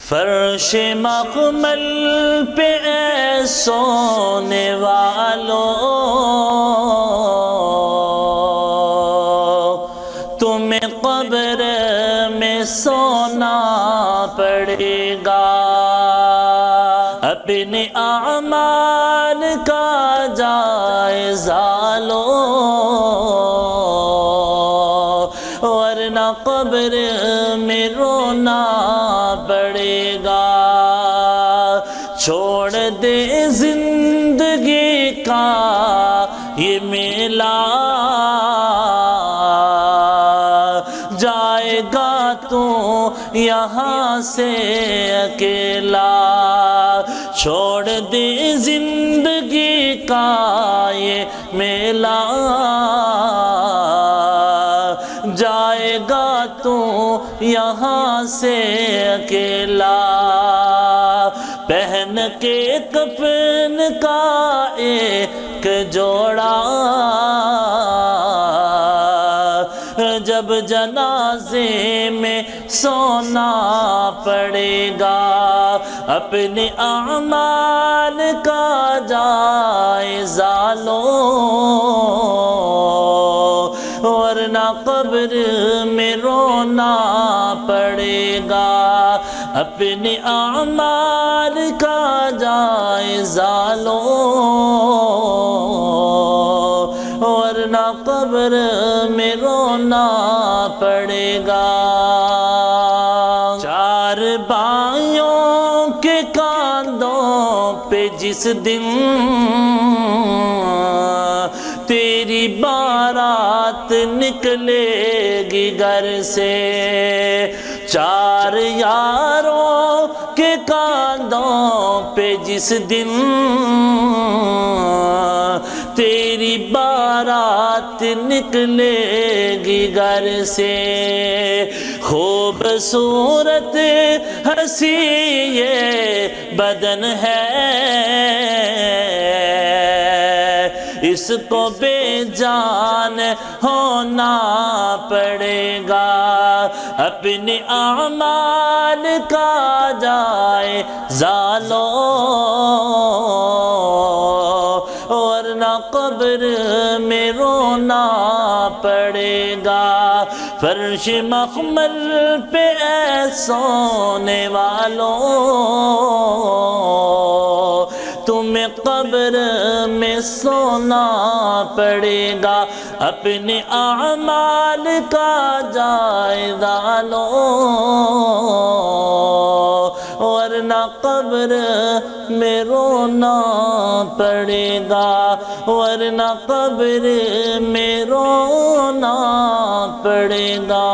فرش مخمل پہ اے سونے والوں، تمہیں قبر میں سونا پڑے گا، اپنے اعمال کا جائزہ لو، ورنہ قبر میں رونا پڑے گا۔ چھوڑ دے زندگی کا یہ میلہ، جائے گا تو یہاں سے اکیلا۔ چھوڑ دے زندگی کا یہ میلہ، جائے گا تو یہاں سے اکیلا۔ پہن کے کفن کا ایک جوڑا، جب جنازے میں سونا پڑے گا، اپنے اعمال کا جائزہ لو، ورنہ قبر میں رونا پڑے گا، اپنے اعمال کا جائزہ لو، ورنہ قبر میں رونا پڑے گا۔ چار بھائیوں کے کاندھوں پہ جس دن تیری بارات نکلے گی گھر سے، چار یاروں کے کاندھوں پہ جس دن تیری بارات نکلے گی گھر سے، خوبصورت ہنسی یہ بدن ہے، اس کو بے جان ہونا پڑے گا، اپنے اعمال کا جائزہ لو، ورنہ قبر میں رونا پڑے گا۔ فرش مخمل پہ اے سونے والوں، تمہیں قبر میں سونا پڑے گا، اپنے اعمال کا جائزہ لو، ورنہ قبر میں رونا پڑے گا، ورنہ قبر میں رونا پڑے گا۔